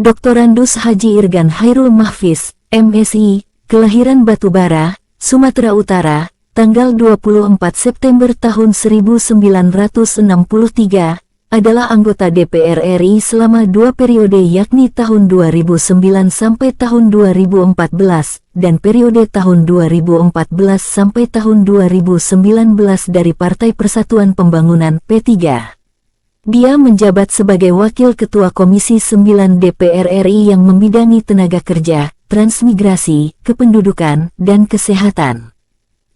Doktorandus Haji Irgan Khairul Mahfiz, MSI, kelahiran Batubara, Sumatera Utara, tanggal 24 September tahun 1963, adalah anggota DPR RI selama 2 periode yakni tahun 2009 sampai tahun 2014, dan periode tahun 2014 sampai tahun 2019 dari Partai Persatuan Pembangunan P3. Dia menjabat sebagai Wakil Ketua Komisi 9 DPR RI yang membidangi tenaga kerja, transmigrasi, kependudukan, dan kesehatan.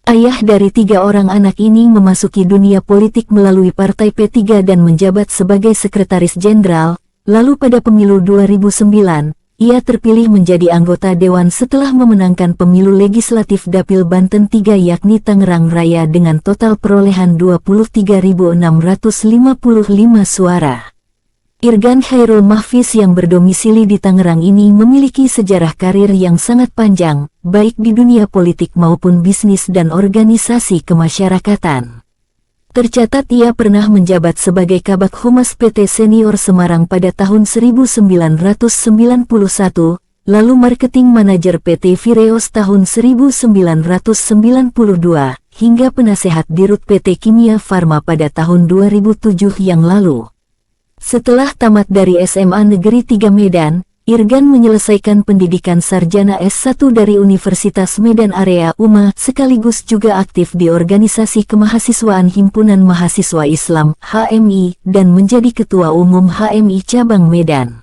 Ayah dari 3 orang anak ini memasuki dunia politik melalui Partai P3 dan menjabat sebagai Sekretaris Jenderal, lalu pada pemilu 2009, ia terpilih menjadi anggota Dewan setelah memenangkan pemilu legislatif Dapil Banten 3 yakni Tangerang Raya dengan total perolehan 23.655 suara. Irgan Khairul Mahfiz yang berdomisili di Tangerang ini memiliki sejarah karir yang sangat panjang, baik di dunia politik maupun bisnis dan organisasi kemasyarakatan. Tercatat ia pernah menjabat sebagai Kabag Humas PT Senior Semarang pada tahun 1991, lalu Marketing Manager PT Vireos tahun 1992, hingga penasehat Dirut PT Kimia Farma pada tahun 2007 yang lalu. Setelah tamat dari SMA Negeri 3 Medan, Irgan menyelesaikan pendidikan sarjana S1 dari Universitas Medan Area UMA, sekaligus juga aktif di organisasi kemahasiswaan Himpunan Mahasiswa Islam (HMI) dan menjadi Ketua Umum HMI Cabang Medan.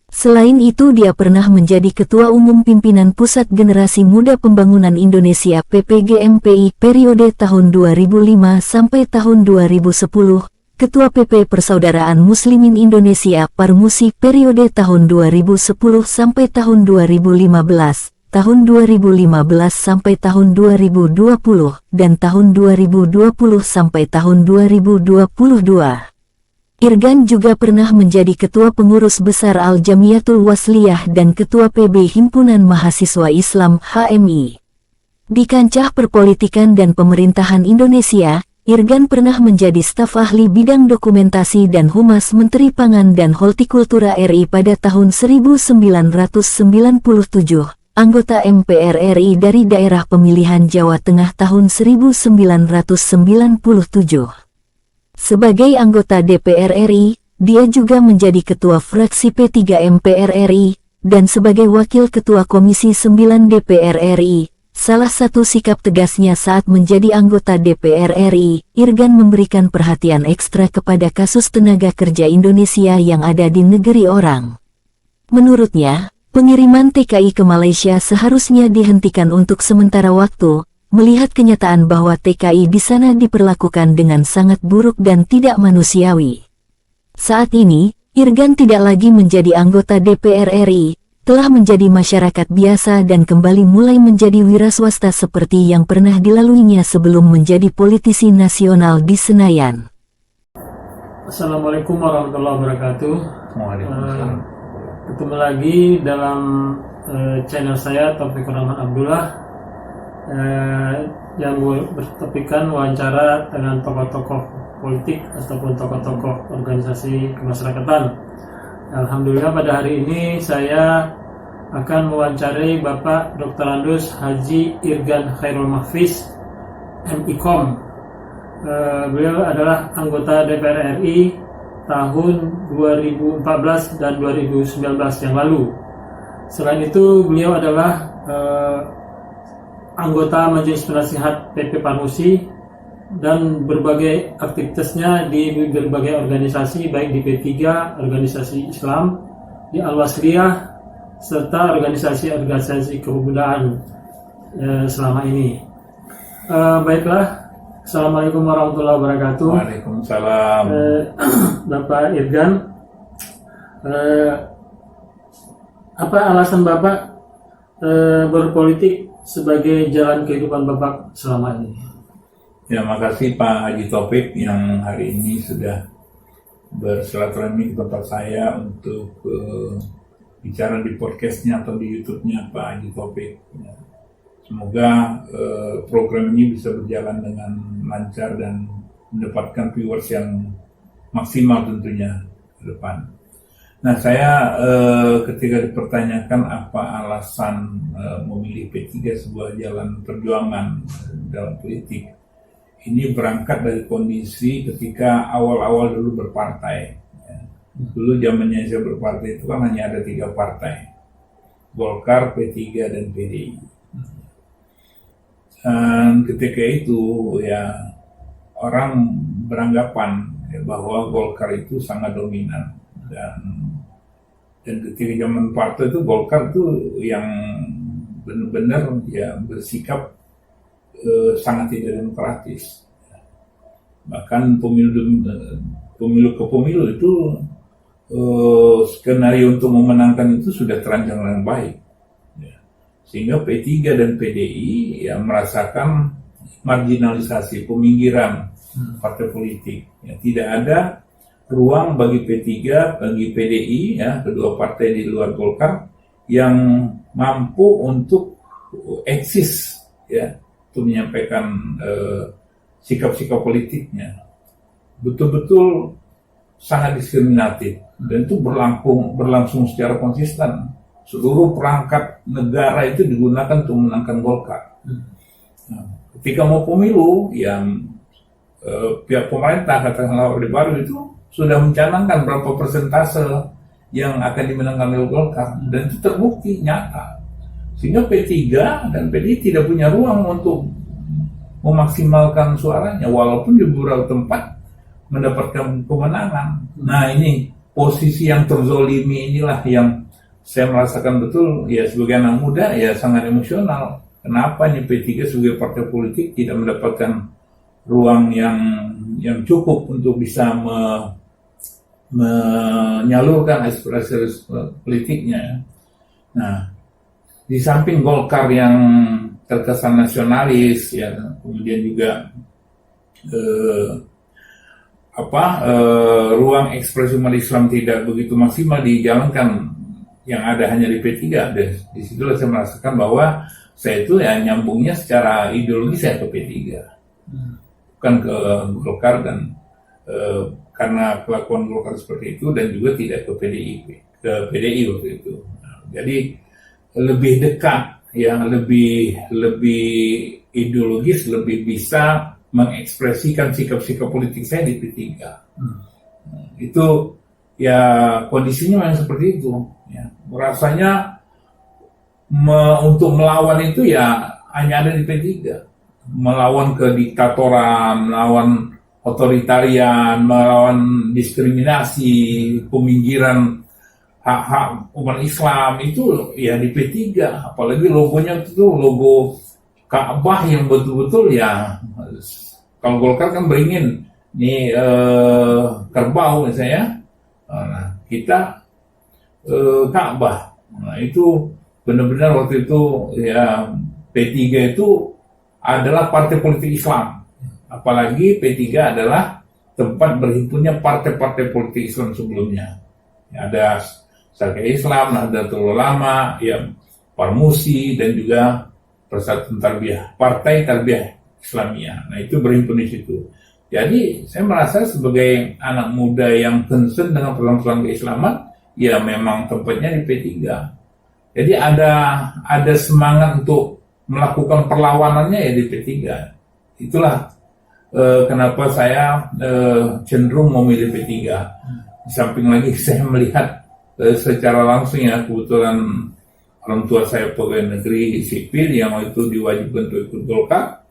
Selain itu dia pernah menjadi Ketua Umum Pimpinan Pusat Generasi Muda Pembangunan Indonesia PPGMPI periode tahun 2005 sampai tahun 2010, Ketua PP Persaudaraan Muslimin Indonesia Parmusi periode tahun 2010 sampai tahun 2015, tahun 2015 sampai tahun 2020, dan tahun 2020 sampai tahun 2022. Irgan juga pernah menjadi Ketua Pengurus Besar Al-Jamiyatul Wasliyah dan Ketua PB Himpunan Mahasiswa Islam HMI. Di kancah perpolitikan dan pemerintahan Indonesia, Irgan pernah menjadi staf ahli bidang dokumentasi dan humas Menteri Pangan dan Hortikultura RI pada tahun 1997, anggota MPR RI dari daerah pemilihan Jawa Tengah tahun 1997. Sebagai anggota DPR RI, dia juga menjadi Ketua Fraksi P3 MPR RI, dan sebagai Wakil Ketua Komisi 9 DPR RI. Salah satu sikap tegasnya saat menjadi anggota DPR RI, Irgan memberikan perhatian ekstra kepada kasus tenaga kerja Indonesia yang ada di negeri orang. Menurutnya, pengiriman TKI ke Malaysia seharusnya dihentikan untuk sementara waktu, melihat kenyataan bahwa TKI di sana diperlakukan dengan sangat buruk dan tidak manusiawi. Saat ini, Irgan tidak lagi menjadi anggota DPR RI, telah menjadi masyarakat biasa dan kembali mulai menjadi wiraswasta seperti yang pernah dilaluinya sebelum menjadi politisi nasional di Senayan. Assalamualaikum warahmatullahi wabarakatuh. Waalaikumsalam. Ketemu lagi dalam channel saya Taufikur Rahman Abdullah yang bertopikan wawancara dengan tokoh-tokoh politik ataupun tokoh-tokoh organisasi kemasyarakatan. Alhamdulillah pada hari ini saya akan mewawancarai Bapak Doktorandus Haji Irgan Khairul Mahfiz, MIKOM. Beliau adalah anggota DPR RI tahun 2014 dan 2019 yang lalu. Selain itu beliau adalah anggota Majelis Penasihat PP Parmusi dan berbagai aktivitasnya di berbagai organisasi baik di P3, organisasi Islam, di Al-Wasliyah, serta organisasi-organisasi kebudayaan selama ini. Baiklah, Assalamualaikum warahmatullahi wabarakatuh. Waalaikumsalam. Bapak Irgan, apa alasan Bapak berpolitik sebagai jalan kehidupan Bapak selama ini? Ya, makasih Pak Haji Taufik yang hari ini sudah bersilaturahmi ke tempat saya untuk bicara di podcastnya atau di YouTube-nya Pak Haji Taufik. Ya. Semoga program ini bisa berjalan dengan lancar dan mendapatkan viewers yang maksimal tentunya ke depan. Nah, saya ketika dipertanyakan apa alasan memilih P3 sebuah jalan perjuangan dalam politik, ini berangkat dari kondisi ketika awal-awal dulu berpartai. Ya. Dulu zamannya saya berpartai itu kan hanya ada 3 partai, Golkar, P3, dan PDI. Dan ketika itu ya orang beranggapan ya, bahwa Golkar itu sangat dominan, dan ketika zaman partai itu Golkar itu yang benar-benar ya bersikap sangat tidak demokratis. Bahkan pemilu ke pemilu itu skenario untuk memenangkan itu sudah terancang dengan baik. Sehingga P3 dan PDI ya merasakan marginalisasi, peminggiran partai politik. Ya, tidak ada ruang bagi P3, bagi PDI, ya, kedua partai di luar Golkar yang mampu untuk eksis, ya, untuk menyampaikan sikap-sikap politiknya. Betul-betul sangat diskriminatif dan itu berlangsung secara konsisten. Seluruh perangkat negara itu digunakan untuk memenangkan Golkar. Nah, ketika mau pemilu, yang pihak pemerintah, katakanlah Orde Baru itu sudah mencanangkan berapa persentase yang akan dimenangkan oleh Golkar, dan itu terbukti nyata. Sehingga P3 dan PDI tidak punya ruang untuk memaksimalkan suaranya, walaupun di beberapa tempat mendapatkan kemenangan. Nah, ini posisi yang terzolimi inilah yang saya merasakan betul, ya sebagai anak muda ya sangat emosional. Kenapa nih P3 sebagai partai politik tidak mendapatkan ruang yang cukup untuk bisa menyalurkan aspirasi politiknya. Nah, di samping Golkar yang terkesan nasionalis, ya kemudian juga ruang ekspresi umat Islam tidak begitu maksimal dijalankan, yang ada hanya di P3. Dan di situlah saya merasakan bahwa saya itu ya nyambungnya secara ideologi saya ke P3, bukan ke Golkar, dan karena kelakuan Golkar seperti itu, dan juga tidak ke PDI waktu itu. Nah, jadi lebih dekat, ya lebih ideologis, lebih bisa mengekspresikan sikap-sikap politik saya di P3. Itu ya kondisinya memang seperti itu. Ya, rasanya untuk melawan itu ya hanya ada di P3. Melawan kediktatoran, melawan otoritarian, melawan diskriminasi, peminggiran hak-hak umat Islam itu ya di P3. Apalagi logonya itu logo Ka'bah yang betul-betul ya, kalau Golkar kan beringin nih kerbau misalnya, nah kita Ka'bah. Nah, itu benar-benar waktu itu ya P3 itu adalah partai politik Islam. Apalagi P3 adalah tempat berhimpunnya partai-partai politik Islam sebelumnya. Ya, ada Syarikat Islam, Nahdlatul Ulama, ya Parmusi, dan juga Persatuan Tarbiyah, Partai Tarbiyah Islamiyah. Nah, itu berhimpun di situ. Jadi saya merasa sebagai anak muda yang concern dengan persoalan keislaman, ya memang tempatnya di P3. Jadi ada semangat untuk melakukan perlawanannya ya di P3. Itulah kenapa saya cenderung memilih P3. Di samping lagi saya melihat secara langsung ya, kebetulan orang tua saya pegawai negeri sipil yang itu diwajibkan untuk ikut Golkar.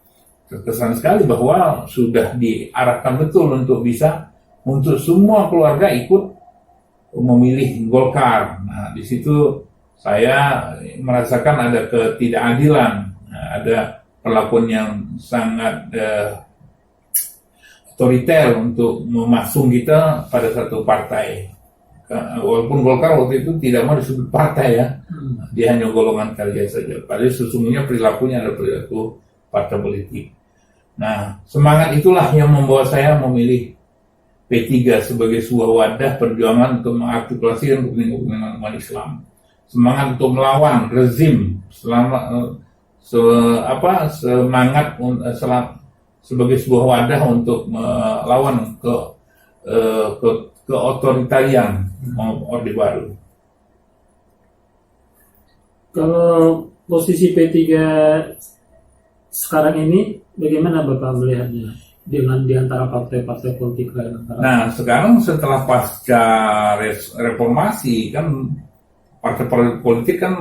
Terkesan sekali bahwa sudah diarahkan betul untuk bisa untuk semua keluarga ikut memilih Golkar. Nah, di situ saya merasakan ada ketidakadilan, ada perlakuan yang sangat otoriter untuk memasung kita pada satu partai. Walaupun Golkar waktu itu tidak mau disebut partai ya, dia hanya golongan karya saja. Padahal sesungguhnya perilakunya adalah perilaku partai politik. Nah, semangat itulah yang membawa saya memilih P3 sebagai sebuah wadah perjuangan untuk mengartikulasikan kepentingan umat Islam. Semangat untuk melawan rezim, semangat sebagai sebuah wadah untuk melawan keotoritarian mau Orde Baru. Kalau posisi P3 sekarang ini bagaimana Bapak melihatnya dengan di antara partai-partai politik lain? Nah, sekarang setelah pasca reformasi kan partai politik kan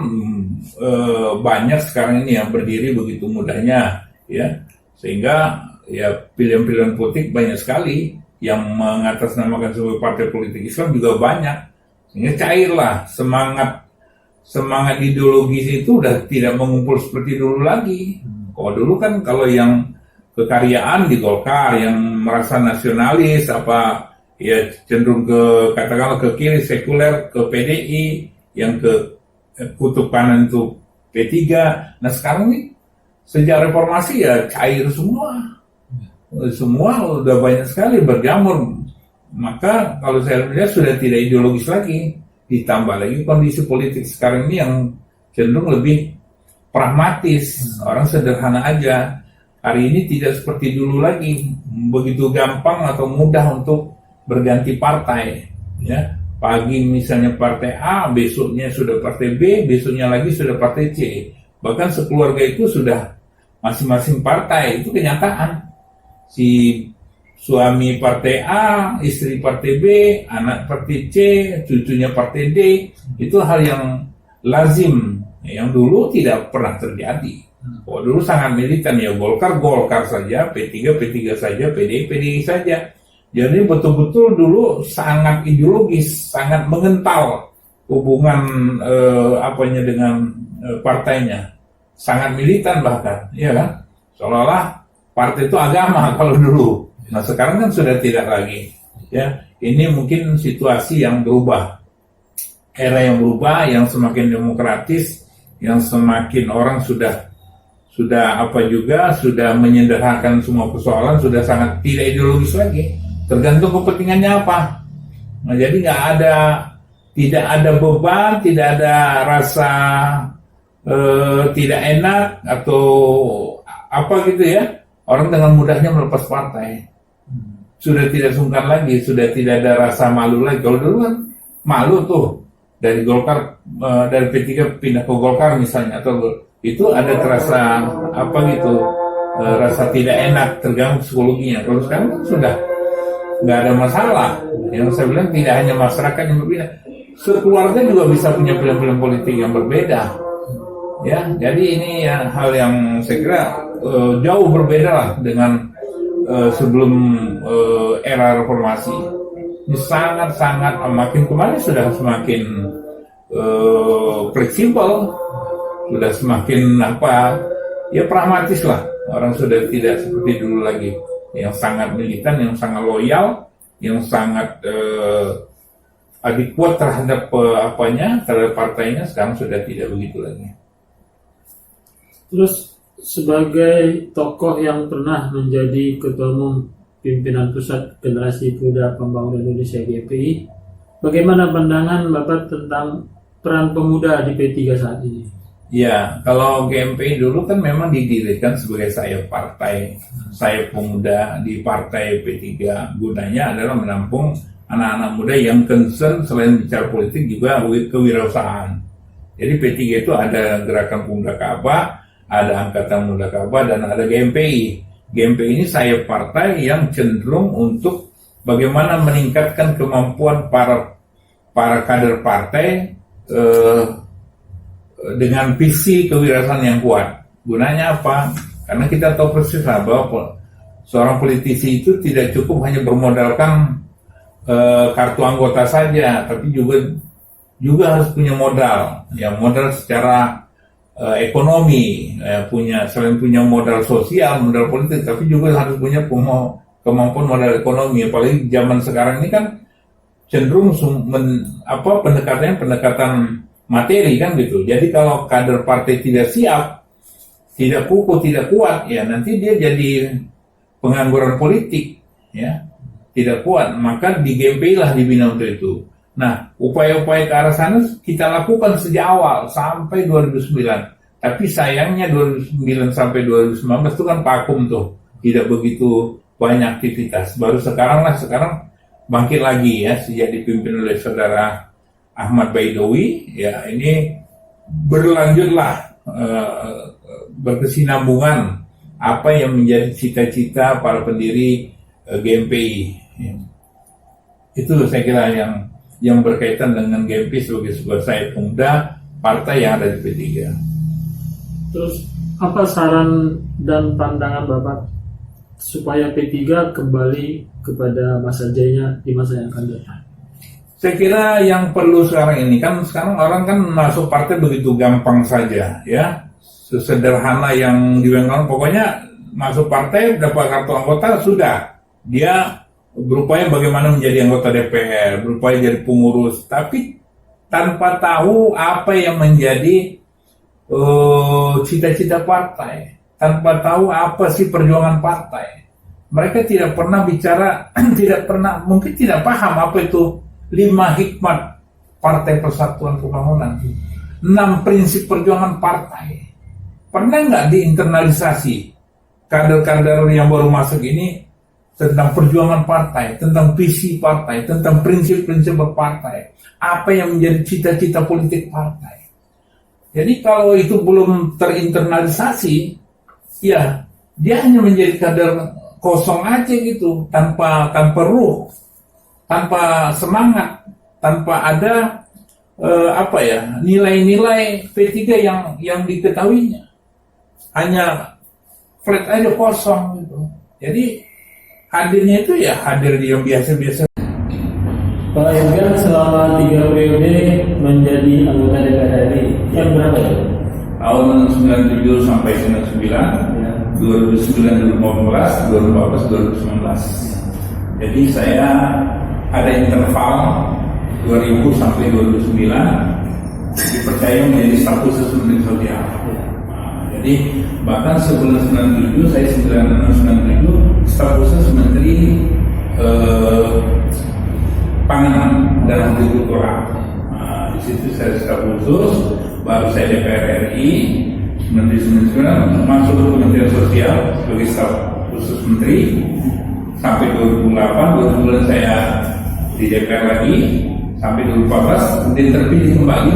banyak sekarang ini yang berdiri begitu mudahnya, ya, sehingga ya pilihan-pilihan politik banyak sekali yang mengatasnamakan sebagai partai politik Islam juga banyak, sehingga cairlah semangat ideologis itu udah tidak mengumpul seperti dulu lagi. Kalau dulu kan kalau yang kekaryaan di Golkar, yang merasa nasionalis apa ya cenderung ke katakanlah ke kiri sekuler, ke PDI, yang ke kutub kanan itu P3. Nah sekarang nih sejak reformasi ya cair semua udah banyak sekali berjamur. Maka kalau saya lihat sudah tidak ideologis lagi, ditambah lagi kondisi politik sekarang ini yang cenderung lebih pragmatis, orang sederhana aja. Hari ini tidak seperti dulu lagi begitu gampang atau mudah untuk berganti partai, ya. Pagi misalnya partai A, besoknya sudah partai B, besoknya lagi sudah partai C. Bahkan sekeluarga itu sudah masing-masing partai, itu kenyataan. Si suami partai A, istri partai B, anak partai C, cucunya partai D, itu hal yang lazim, yang dulu tidak pernah terjadi. Oh, dulu sangat militan ya, Golkar saja, P3 saja, PDI saja. Jadi betul-betul dulu sangat ideologis, sangat mengental hubungan dengan partainya, sangat militan bahkan, ya kan? Seolah-olah partai itu agama kalau dulu. Nah sekarang kan sudah tidak lagi, ya. Ini mungkin situasi yang berubah, era yang berubah, yang semakin demokratis, yang semakin orang sudah menyederhanakan semua persoalan, sudah sangat tidak ideologis lagi. Tergantung kepentingannya apa. Nah, jadi tidak ada beban, tidak ada rasa tidak enak atau apa gitu ya. Orang dengan mudahnya melepas partai. Sudah tidak sungkan lagi, sudah tidak ada rasa malu lagi. Kalau dulu kan malu tuh dari Golkar, dari P3 pindah ke Golkar misalnya, atau itu ada terasa rasa tidak enak, terganggu psikologinya. Kalau sekarang kan sudah nggak ada masalah. Yang saya bilang tidak hanya masyarakat yang berbeda, sekeluarga juga bisa punya pilihan-pilihan politik yang berbeda. Ya, jadi ini ya, hal yang saya kira jauh berbeda lah dengan sebelum era reformasi. Ini sangat-sangat makin kemarin sudah semakin fleksibel, sudah semakin pragmatis lah. Orang sudah tidak seperti dulu lagi, yang sangat militan, yang sangat loyal, yang sangat kuat terhadap terhadap partainya. Sekarang sudah tidak begitu lagi. Terus sebagai tokoh yang pernah menjadi ketua umum pimpinan pusat Generasi Pemuda Pembangunan Indonesia GPI, bagaimana pandangan Bapak tentang peran pemuda di P3 saat ini? Ya, kalau GMPI dulu kan memang didirikan sebagai sayap partai, sayap pemuda di partai P3. Gunanya adalah menampung anak-anak muda yang concern selain bicara politik juga kewirausahaan. Jadi P3 itu ada Gerakan Pemuda Ka'bah, ada Angkatan Muda Ka'bah, dan ada GMPI. GMPI ini sayap partai yang cenderung untuk bagaimana meningkatkan kemampuan para kader partai dengan visi kewirausahaan yang kuat. Gunanya apa? Karena kita tahu persis bahwa seorang politisi itu tidak cukup hanya bermodalkan kartu anggota saja, tapi juga harus punya modal, ya, modal secara ekonomi, selain punya modal sosial, modal politik, tapi juga harus punya kemampuan modal ekonomi. Apalagi zaman sekarang ini kan cenderung pendekatan materi kan gitu. Jadi kalau kader partai tidak siap, tidak kukuh, tidak kuat, ya nanti dia jadi pengangguran politik, ya, tidak kuat. Maka di GMPI lah dibina untuk itu. Nah, upaya-upaya ke arah sana kita lakukan sejak awal sampai 2009. Tapi sayangnya 2009 sampai 2019 itu kan vakum tuh, tidak begitu banyak aktivitas. Baru sekarang bangkit lagi ya sejak dipimpin oleh saudara Ahmad Baidowi. Ya, ini berlanjutlah berkesinambungan apa yang menjadi cita-cita para pendiri GMPI. Ya. Itu saya kira yang berkaitan dengan GMPI sebagai sebuah sayap pemuda partai yang ada di P3. Terus apa saran dan pandangan Bapak supaya P3 kembali kepada masa jayanya di masa yang akan datang? Saya kira yang perlu sekarang ini kan sekarang orang kan masuk partai begitu gampang saja ya, sesederhana yang dibilang pokoknya masuk partai dapat kartu anggota sudah dia berupaya bagaimana menjadi anggota DPR, berupaya jadi pengurus, tapi tanpa tahu apa yang menjadi cita-cita partai, tanpa tahu apa sih perjuangan partai. Mereka tidak pernah bicara, mungkin tidak paham apa itu 5 hikmat Partai Persatuan Pembangunan, 6 prinsip perjuangan partai. Pernah nggak diinternalisasi kader-kader yang baru masuk ini tentang perjuangan partai, tentang visi partai, tentang prinsip-prinsip berpartai, apa yang menjadi cita-cita politik partai. Jadi kalau itu belum terinternalisasi, ya dia hanya menjadi kader kosong aja gitu, tanpa ruh, tanpa semangat, tanpa ada nilai-nilai P3 yang diketahuinya, hanya flat aja kosong gitu. Jadi hadirnya itu ya hadir yang biasa-biasa. Pak Irgan selama 3 periode menjadi anggota DPR RI yang berapa ya? Tahun 97 sampai 99, 2009, 2015, 2014, 2019. Jadi saya ada interval 2000 sampai 2009 dipercaya menjadi staf khusus Menteri Sosial. Jadi bahkan sebelum 97 saya 96 97 staf khusus Menteri Pangan dan Hortikultura. Di situ saya staf khusus, baru saya DPR RI 1999 masuk ke Kementerian Sosial sebagai staf khusus Menteri sampai 2008 saya di DPR lagi sampai 2014, kemudian terpilih kembali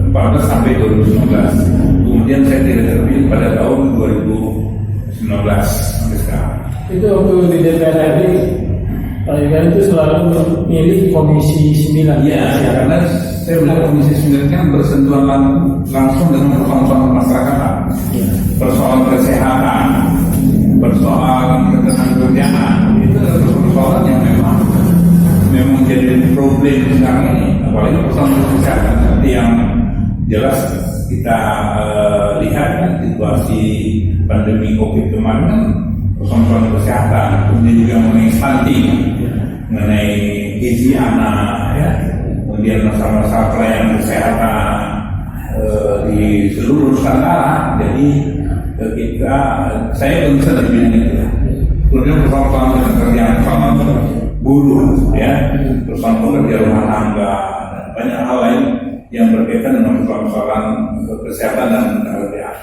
2014 sampai 2019. Kemudian saya tidak terpilih pada tahun 2019 sampai sekarang. Itu waktu di DPR RI, Pak Irgan itu selalu memilih Komisi 9. Iya, karena saya melihat Komisi 9 kan bersentuhan langsung dengan persoalan masyarakat, persoalan kesehatan, persoalan ketenagakerjaan. Itu adalah persoalan yang memang jadi problem sekarang ini, apalagi persoalan kesehatan yang jelas kita lihat kan situasi pandemi COVID kemarin kan persoalan kesehatan, kemudian juga mengenai stunting, mengenai gizi anak, ya, kemudian masalah-masalah pelayanan kesehatan di seluruh Nusantara. Jadi ketika saya belum bisa terpilih itu, kemudian persoalan pekerjaan, persoalan buruh, ya, persoalan pekerja rumah tangga, dan banyak hal lain yang berkaitan dengan persoalan kesehatan dan pekerjaan.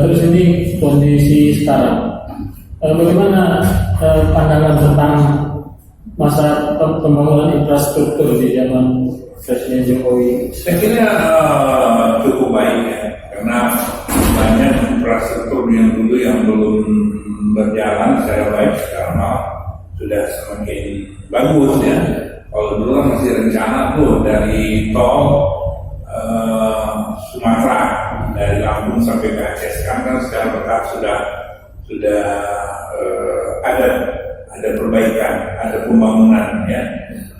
Terus ini kondisi sekarang, bagaimana pandangan tentang masa pembangunan infrastruktur di zaman Presiden Jokowi? Saya kira cukup baik ya, karena banyak infrastruktur yang dulu yang belum berjalan secara baik sekarang sudah semakin bagus ya. Kalau dulu kan masih rencana tuh dari tol Sumatera dari Lampung sampai ke Aceh, sekarang secara bertahap sudah ada perbaikan, ada pembangunan ya,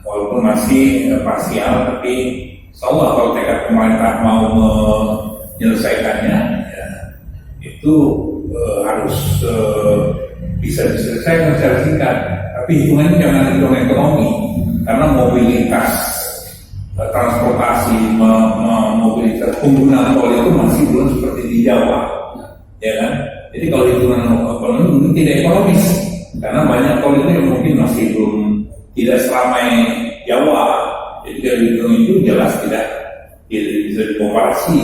walaupun masih parsial, tapi insyaallah kalau tekad pemerintah mau menyelesaikannya ya, itu harus bisa diselesaikan secara singkat. Tapi hitungannya jangan hitung ekonomi, karena mobilitas transportasi, mobilitas pengguna tol itu masih belum seperti di Jawa, ya kan? Jadi kalau hitungan ekonomi mungkin tidak ekonomis, karena banyak tol itu yang mungkin masih belum tidak seramai Jawa. Jadi dari hitung itu jelas tidak bisa dikomparasi.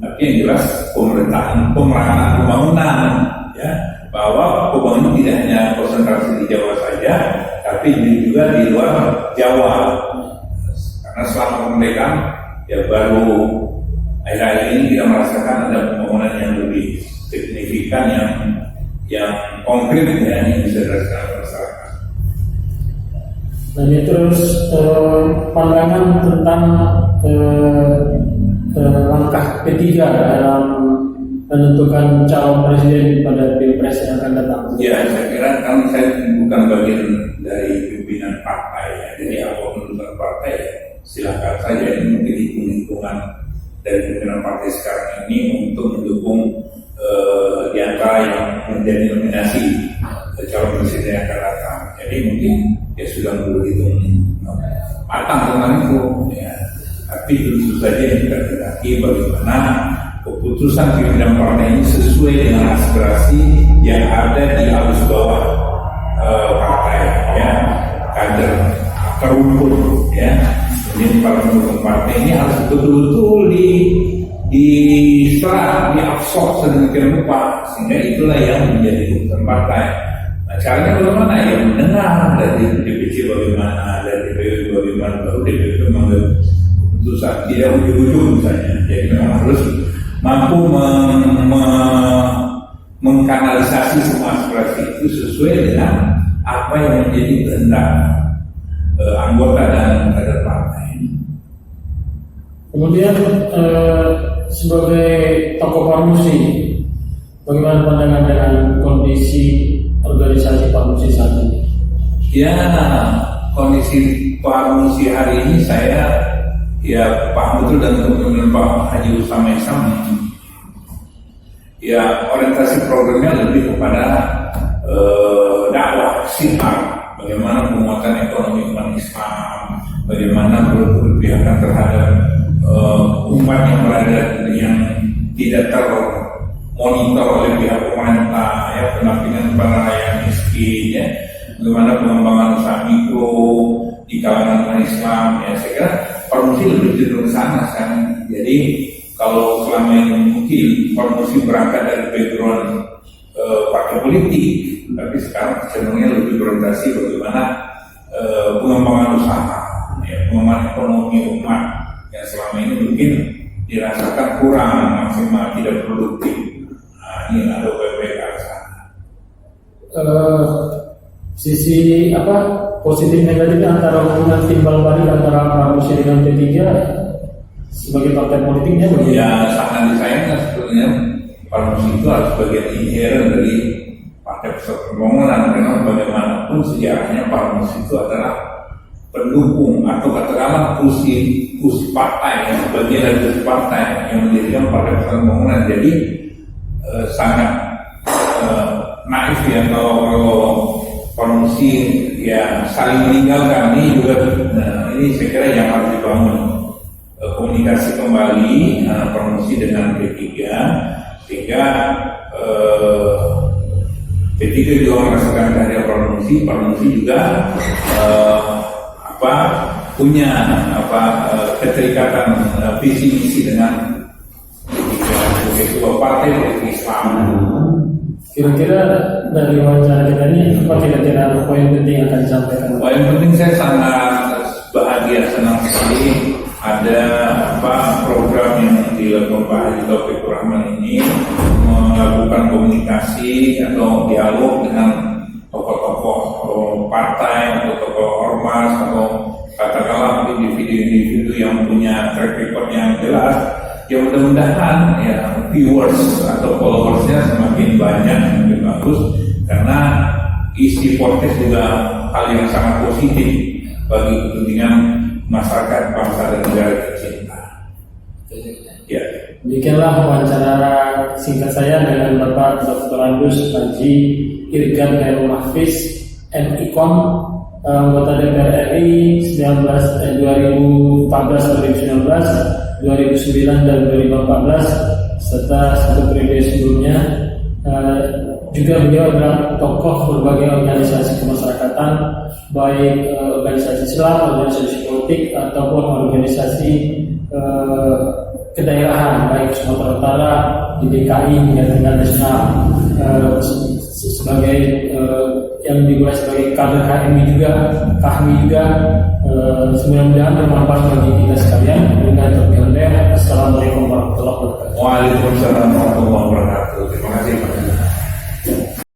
Tapi yang jelas pemerataan pembangunan, ya, bahwa pembangunan tidak hanya konsentrasi di Jawa saja, tapi juga di luar Jawa. Karena selama kemerdekaan ya baru akhir-akhir ini kita merasakan ada pembangunan yang lebih signifikan, yang konkret ya, yang bisa dirasakan masyarakat. Dan ini terus pandangan tentang langkah P3 dalam menentukan calon presiden pada Pilpres yang akan datang. Ya, saya kira kan saya bukan bagian dari pimpinan partai ya. Jadi apapun menentukan partai ya, silakan saja. Ini mungkin hitung-hitungan dari pimpinan partai sekarang ini untuk mendukung di antara yang menjadi nominasi calon presiden yang akan datang. Jadi mungkin ya sudah berhitung matang tentang itu ya. Tapi tentu saja yang kita kendaki bagaimana keputusan pimpinan partai ini sesuai dengan aspirasi yang ada di arus bawah partai ya, kader akar rumput ya. Jadi para pendukung partai ini harus betul-betul diserap, diabsorb sedemikian rupa, sehingga itulah yang menjadi keputusan partai. Nah, caranya bagaimana? Ya mendengar dari DPC bagaimana, dari DPW bagaimana, baru DPW mengambil keputusan. Tidak ujung-ujung misalnya. Jadi memang harus mampu mengkanalisasi semua aspirasi itu sesuai dengan apa yang menjadi kehendak anggota dan kader partai. Kemudian sebagai tokoh Parmusi, bagaimana pandangan dengan kondisi organisasi Parmusi saat ini? Ya, kondisi Parmusi hari ini saya ya paham betul dan teman-teman Pak Haji Usama Isam. Ya, orientasi programnya lebih kepada dakwah, syiar, bagaimana penguatan ekonomi umat Islam, bagaimana berpihakan terhadap umat yang berada yang tidak termonitor oleh pihak pemerintah, ya, pendampingan para rakyat miskin, ya, bagaimana pengembangan usaha mikro di kalangan umat Islam, ya, saya kira Parmusi lebih cenderung ke sana kan. Jadi kalau selama ini mungkin Parmusi berangkat dari background partai politik, tapi sekarang cenderungnya lebih berorientasi bagaimana pengembangan usaha, ya, pengembangan ekonomi umat yang selama ini mungkin dirasakan kurang maksimal, tidak produktif. Nah, ini ada upaya-upaya ke arah sana. Sisi positif negatifnya antara hubungan timbal balik antara Parmusi dengan P3 sebagai partai politiknya bagaimana? Ya, sangat disayangkan sebetulnya Parmusi itu harus bagian inherent dari Partai Persatuan Pembangunan, karena bagaimanapun sejarahnya Parmusi itu adalah pendukung atau katakanlah kursi partai, bagian dari kursi partai yang mendirikan Partai Persatuan Pembangunan. Jadi sangat naif ya kalau Parmusi ya saling meninggalkan. Ini juga ini saya kira yang harus dibangun komunikasi kembali Parmusi dengan P3 sehingga P3 juga merasakan kehadiran Parmusi juga punya keterikatan visi misi dengan sebagai sebuah partai politik Islam. Kira-kira dari wawancara kita ini apa kira-kira poin penting yang akan disampaikan? Poin penting, saya sangat bahagia, senang sekali ada program yang dilakukan Pak Haji Taufik Rahman ini melakukan komunikasi atau dialog dengan tokoh-tokoh partai atau tokoh ormas atau katakanlah individu-individu yang punya track record yang jelas. Ya mudah-mudahan ya viewers atau followersnya semakin banyak, semakin bagus, karena isi podcast juga hal yang sangat positif bagi kepentingan masyarakat bangsa dan negara tercinta. Ya. Demikianlah wawancara singkat saya dengan Bapak Dr. Andus Haji Irgan Khairul Mahfiz, MIKOM, anggota DPR RI 2014-2019, 2009 dan 2014, serta satu periode sebelumnya. Juga beliau adalah tokoh berbagai organisasi kemasyarakatan, baik organisasi Islam, organisasi politik, ataupun organisasi kedaerahan, baik Sumatera Utara, di DKI hingga tingkat nasional. sebagai yang dimulai sebagai kader KMI juga, mudah-mudahan bermanfaat bagi kita sekalian. Assalamualaikum warahmatullahi wabarakatuh. Waalaikumsalam warahmatullahi wabarakatuh.